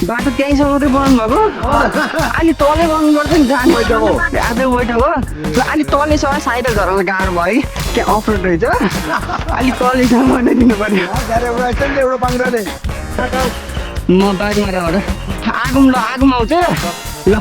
बाटो त्यहीँसम्म मात्रै बनाउनु भएको अलि तलै बनाउनु पर्छ नि जानु आधै बैठक हो अलि तलैसम्म साइडल झराउन गाह्रो भयो कि अफ रोड रहेछ अलि तलैसम्म बनाइदिनु पर्यो म बागमाराबाट आगोमा आउँछ ल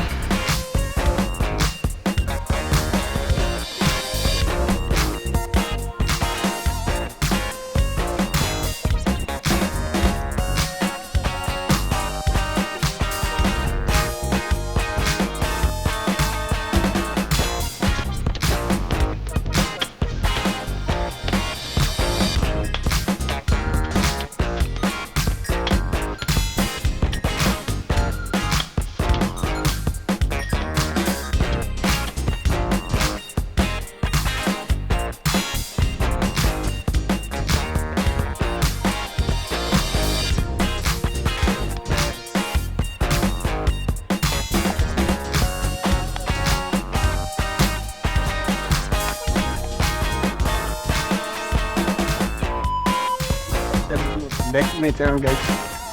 ब्याकमै चाहिँ गाइस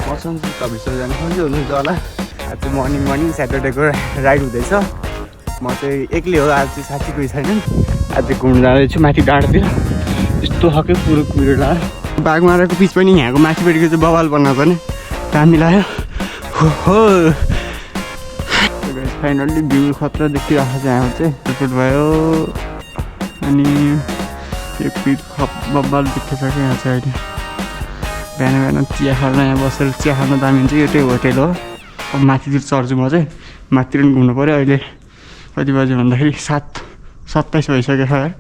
मसँग तपाईँ सबैजना सन्चै हुनुहुन्छ होला आज चाहिँ मर्निङ स्याटरडेको राइड हुँदैछ म चाहिँ एक्लै हो आज चाहिँ साथी कोही छैन आज चाहिँ घुम्नु जाँदैछु माथि डाँडातिर यस्तो हकै पुरो कुरो लाग्यो बागमाराको पिच पनि यहाँको माथिपट्टिको चाहिँ बवाल बन्न पनि दामी लाग्यो हो फाइनल्ली भ्यू खतरा देखिरहेको छ यहाँ चाहिँ एयरपोर्ट भयो अनि एक पिच बवाल देखिसक्यो यहाँ चाहिँ अहिले बिहान चिया खान यहाँ बसेर चिया खान दामी हुन्छ यो चाहिँ होटेल हो अब माथितिर चढ्छु म चाहिँ माथितिर पनि घुम्नु पऱ्यो अहिले कति बजी भन्दाखेरि 7:27 भइसक्यो यार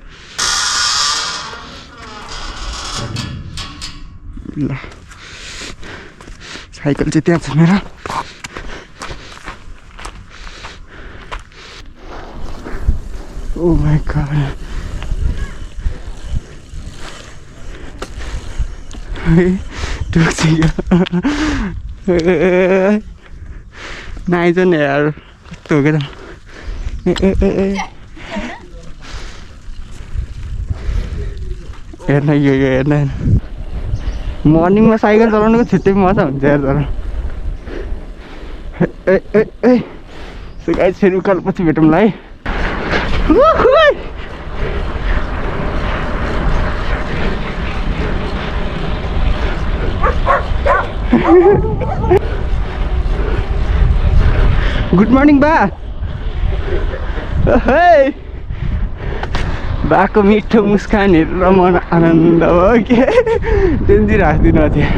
ल साइकल चाहिँ त्यहाँ छ मेरो ओ माई गॉड नाइज नि यार कस्तो हो क्या हेर्न यो हेर्न मर्निङमा साइकल चलाउनुको छुट्टै मजा हुन्छ यार तर गाइस फेरि उकालोपछि भेटौँला है गुड मर्निङ बा बाको मिठो मुस्कान हेरेर मन आनन्द भयो के टेन्सन राख्दिनँ थियो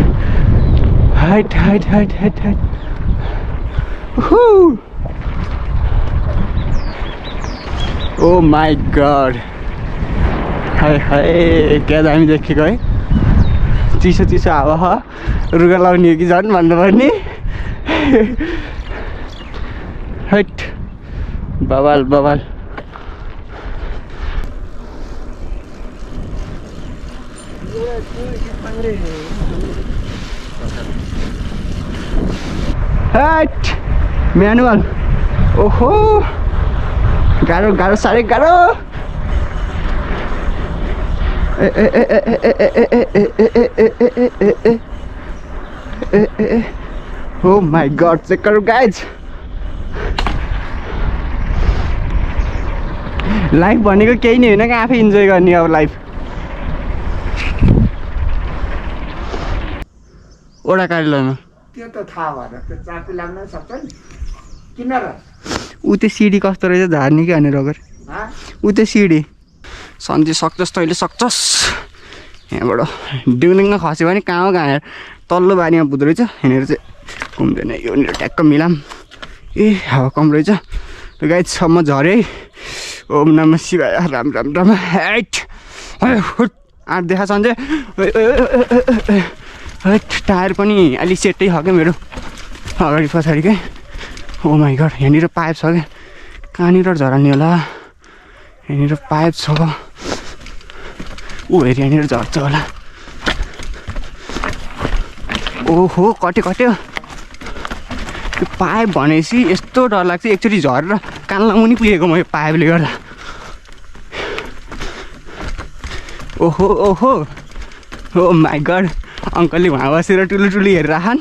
हाइट ओ माई गॉड हाय क्या दामी देखेको है चिसो हावा रुगा लाउने हो कि झन् भन्नुपर्ने हैट बवाल हैट म्यानुअल ओहो गाह्रो साह्रै गाह्रो ओ माई गॉड चेक करो गाइज लाइफ भनेको केही नै होइन कि आफै इन्जोय गर्ने अब लाइफ ओडा कार्यालयमा त्यो त थाहा भएर त्यो चाकु लाग्न सक्छ नि किन र ऊ त्यो सिडी कस्तो रहेछ झार्ने कि भनेर अगर ऊ त्यो सिडी सन्चै सक्छस् तैँले सक्छस् यहाँबाट डिउलिङमा खस्यो भने कहाँ कहाँ तल्लो बारीमा पुग्दो रहेछ यहाँनिर चाहिँ घुम्दैन योनिर ट्याक्क मिलाम ए हावा कम रहेछ गाइसम्म झरेँ ओम नमः शिवाय राम हाइट आँट देखा सन्जय हैट टायर पनि अलि सेटै छ क्या मेरो अगाडि पछाडिकै ओ माई गड यहाँनिर पाइप छ क्या कहाँनिर झराउने होला यहाँनिर पाइप छ ऊ हेरि यहाँनिर झर्छ होला ओहो कट्यो त्यो पाइप भनेपछि यस्तो डर लाग्छ एकचोटि झरेर कानमा मुनि पुगेको म यो पाइपले गर्दा ओहो ओ माई गड अङ्कलले वहाँ बसेर टुलु हेरेर खान्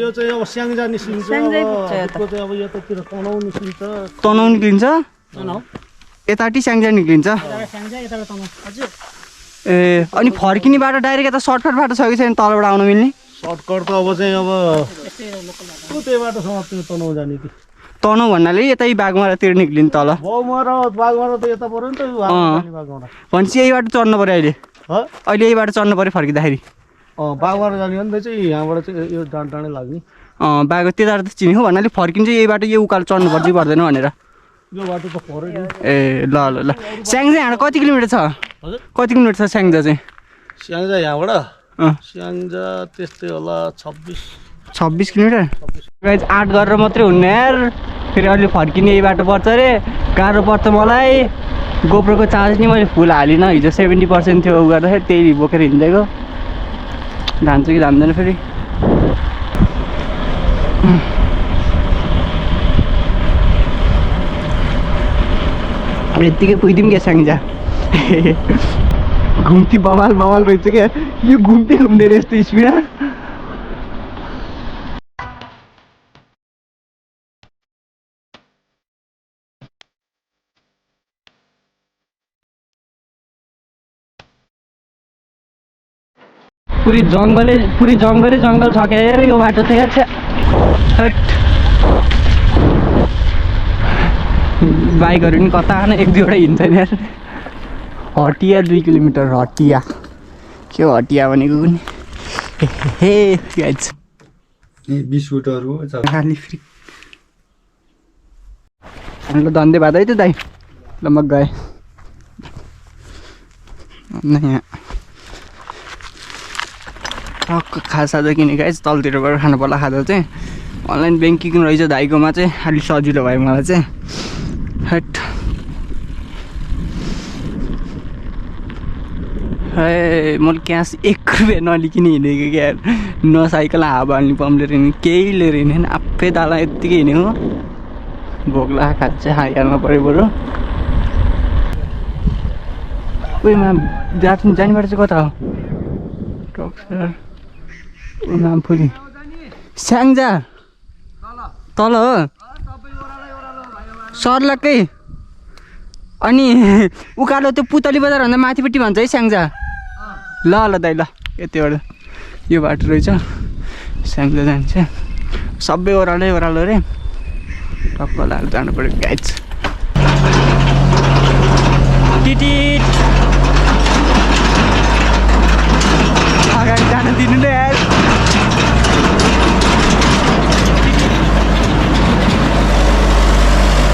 यो चाहिँ अब स्याङ्जा निस्किन्छ स्याङ्जै पुग्छ यता। अर्को चाहिँ अब यतातिर तनहुँ निस्किन्छ तनहुँ निक्लिन्छ तनहुँ यताटी स्याङ्जा निक्लिन्छ स्याङ्जा यताबाट तनहुँ हजुर ए अनि फर्किने बाटो डाइरेक्ट यता सर्टकट बाटो छ कि छैन तलबाट आउनु मिल्ने सर्टकट त अब चाहिँ अब त्यही बाटोसम्म त्यो तनहुँ जाने कि तनहुँ भन्नाले यतै बागमारातिर निक्लिने तल बाघमारा बाघमारा त यता पऱ्यो नि त यो बाघमारा भनेपछि यही बाटो चढ्नु पऱ्यो अहिले अहिले यही बाटो चढ्नु पऱ्यो फर्किँदाखेरि बाघमारा जाने हो नि त चाहिँ यहाँबाट चाहिँ यो डाँडै लाग्ने बाघ त्यताबाट त चिने हो भन्नाले फर्किन्छ यही बाटो यो उकालो चढ्नु पर्छ कि पर्दैन भनेर यो बाटो त पऱ्यो नि ए ल ल ल स्याङ्जा यहाँबाट कति किलोमिटर छ हजुर कति किलोमिटर छ स्याङ्जा चाहिँ स्याङ्जा यहाँबाट अँ स्याङ्जा त्यस्तै होला 26 किलोमिटर गाइज 8 गरेर मात्रै हुन्न यार फेरि अहिले फर्किने यही बाटो पर्छ अरे गाह्रो पर्छ मलाई गोप्रोको चार्ज नि मैले फुल हालिनँ हिजो 70% थियो उ गर्दाखेरि त्यही बोकेर हिँडेको धान्छु कि धान्दैन फेरि यत्तिकै पुगिदिउँ क्या स्याङ्जा घुम्ती बवाल बवाल रहेछ क्या यो घुम्दै घुम्दै रहेछ यस्तो स्पिडमा पुरै जङ्गल छ क्या यार यो बाटो चाहिँ यार बाइकहरू पनि कता एक दुईवटा हिँड्छन् यार हटिया 2 किलोमिटर हटिया के हो हटिया भनेको पनि हे गाइज बिस्कुटहरू खाली फ्री ल धन्यवाद है त दाइ ल म गएँ यहाँ टक्क खाजा किने गाइज तलतिरबाट खानु पर्ला खाजा चाहिँ अनलाइन ब्याङ्किङ रहेछ दाइकोमा चाहिँ अलिक सजिलो भयो मलाई चाहिँ हट है मैले क्यास 1 रुपियाँ नलिकन हिँडेको क्या न साइकल हावा हाल्ने पम्प लिएर हिँड्ने केही लिएर हिँडेन आफै दाला यत्तिकै हिँडेको भोक लाग्यो खान्छ हाल्नु पऱ्यो बरु उयोमा जाने बाटो चाहिँ कता हो टक्सर नाम फुली स्याङ्जा तल हो सर्लकै अनि उकालो त्यो पुतली बजारभन्दा माथिपट्टि भन्छ है स्याङ्जा ल ल दाइ ल यतिबाट यो बाटो रहेछ स्याङ्जा जान्छ सबै ओह्रालो रे टक्क लाएर जानु पऱ्यो गाइज टिटिट अगाडि जान दिनु न यार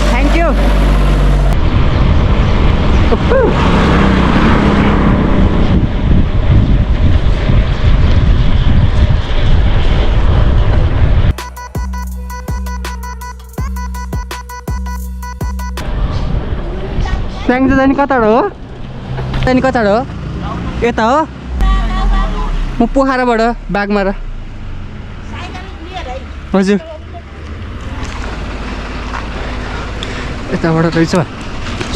थ्याङ्क यू स्याङ्जा जाने कताबाट हो जाने कताबाट हो यता हो म पोखराबाट बागमारा हजुर यताबाट रहेछ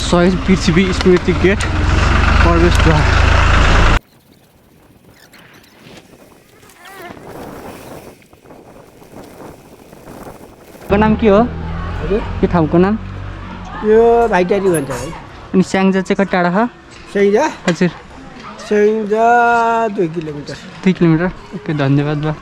शहीद पृथ्वी स्मृति गेट प्रवेशद्वार को नाम के हो यो ठाउँको नाम यो भाइटारी भन्छ है अनि स्याङ्जा चाहिँ कति टाढा छ स्याङ्जा हजुर स्याङ्जा 2 किलोमिटर 2 किलोमिटर ओके धन्यवाद बा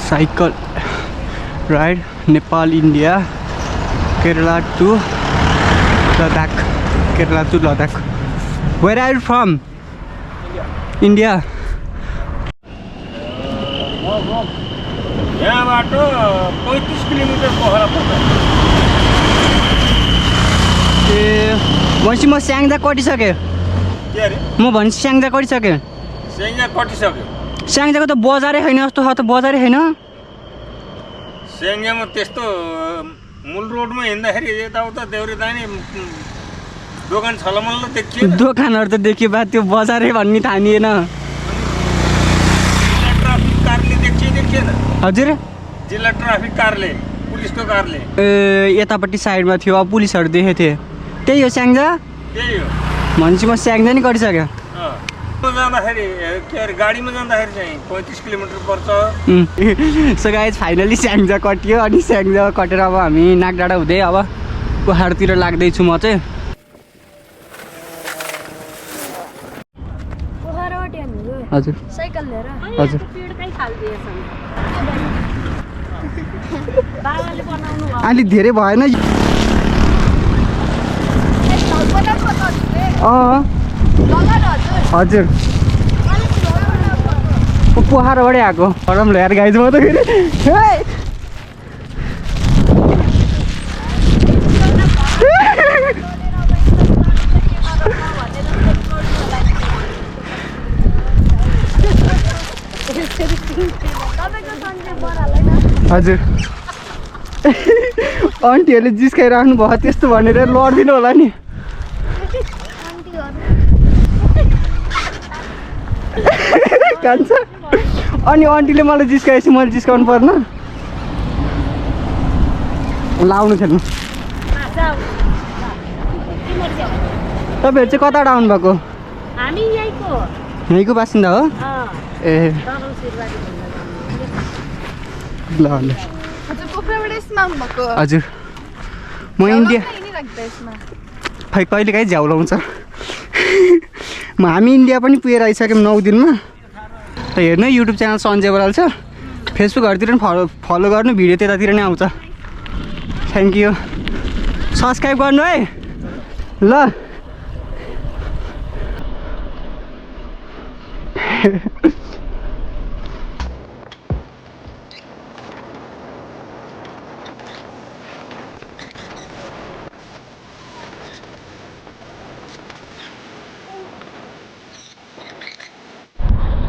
cycle ride Nepal India Kerala to Ladakh Kerala to Ladakh Where are you from? India. यहाँबाट 35 किलोमिटर पोखरा पर्छ ए भनेपछि म स्याङ्जा कटिसकेँ के अरे म भनेपछि स्याङ्जा कटिसकेँ स्याङ्जा कटिसक्यो स्याङ्जाको त बजारै छैन जस्तो छ त बजारै छैन स्याङ्जामा त्यस्तो मूल रोडमा हिँड्दाखेरि यताउता देउरे दानी दोकान छलमल्ल देखियो दोकानहरू त देखियो बा त्यो बजारै भन्ने थानिएन ट्राफिक कारले देखियो हजुर जिल्ला ट्राफिक कार्यालय पुलिसको कार्यालय ए यतापट्टि साइडमा थियो अब पुलिसहरू देखेको थिएँ त्यही हो स्याङ्जा त्यही हो भनेपछि म स्याङ्जा नि गरिसक्यो जाँदाखेरि के अरे गाडीमा जाँदाखेरि चाहिँ 35 किलोमिटर पर्छ। सो गाइज फाइनली स्याङ्जा कटियो अनि स्याङ्जा कटेर अब हामी नागडाँडा हुँदै अब पहाडतिर लाग्दैछु म चाहिँ। हजुर साइकल लिएर हजुर पेडकै खालिदिएछ बाबाले बनाउनु भयो अलि धेरै भएन हजुर पोखराबाटै आएको हरम ल्याएर गाइज म त फेरि हजुर आन्टीहरूले जिस्काइराख्नु भयो त्यस्तो भनेर लडिदिनु होला नि कान्छ अनि आन्टीले मलाई जिस्काएपछि मैले जिस्काउनु पर्न लाउनु थिएन तपाईँहरू चाहिँ कताबाट आउनुभएको हामी यहीँको बासिन्दा हो ए ल ल हजुर म इन्डिया खै कहिले काहीँ झ्याउलाउँछ हामी इन्डिया पनि पुगेर आइसक्यौँ 9 दिनमा हेर्नु युट्युब च्यानल सञ्जय बराल छ फेसबुकहरूतिर पनि फलो गर्नु भिडियो त्यतातिर नै आउँछ थ्याङ्क यू सब्सक्राइब गर्नु है ल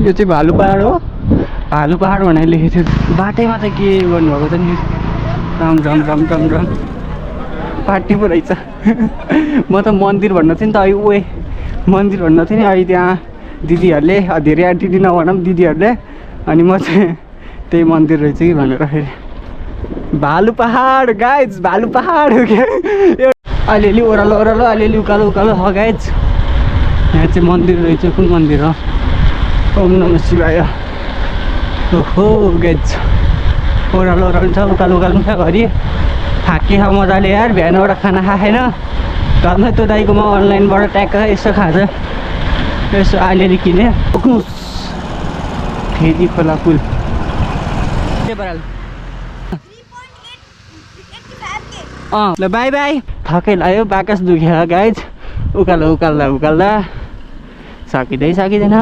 यो चाहिँ भालु पहाड हो भालु पहाड भनेर लेखेको थियो बाटैमा चाहिँ के गर्नुभएको छ नि रम रम रम रम रम पार्टी पो रहेछ म त मन्दिर भन्न थिएँ नि त अहिले ओए मन्दिर भन्न थिएँ नि अहिले त्यहाँ दिदीहरूले धेरै आन्टी नभनौँ दिदीहरूले अनि म चाहिँ त्यही मन्दिर रहेछ कि भनेर फेरि भालु पहाड गाइज भालु पहाड हो क्या अलिअलि ओह्रालो ओह्रालो अलिअलि उकालो उकालो हो गाइज यहाँ चाहिँ मन्दिर रहेछ कुन मन्दिर हो ओम नमः शिवाय ओहो गाइज ओह्रालो ओह्रालो छ उकालो उकालो छ घरि थाकियो मजाले यार बिहानबाट खाना खाएन घरमा त्यो दाइकोमा अनलाइनबाट ट्याक्क यसो खान्छ यसो अलिअलि किने फेरि खोला पुल ल बाई बाई थकै लाग्यो बाकस दुख्यो गाइज उकालो उकाल्दा उकाल्दा सकिँदै सकिँदैन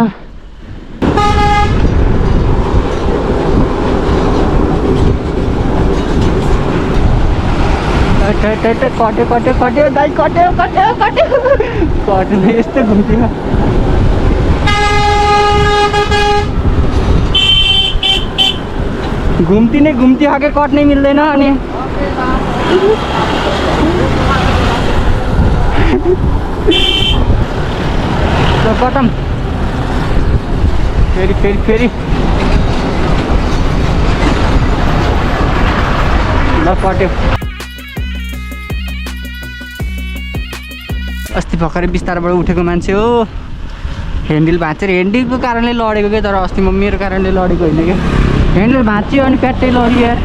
कट्यो कट्यो कट्यो दाइ कट्यो कट्यो कट्यो कट्यो यस्तो घुम्थ्यो घुम्ती नै घुम्ती खाके कट्नै मिल्दैन अनि कटम फेरि फेरि फेरि ल कट्यो अस्ति भर्खरै बिस्तारबाट उठेको मान्छे हो ह्यान्डल भाँचेर ह्यान्डलको कारणले लडेको क्या तर अस्ति म मेरो कारणले लडेको होइन क्या ह्यान्डल भाँच्यो अनि प्याट्टै लड्यो यार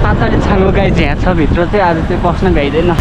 पाताले छाङ्गो गाई झ्या छ भित्र चाहिँ आज चाहिँ पस्न भ्याइँदैन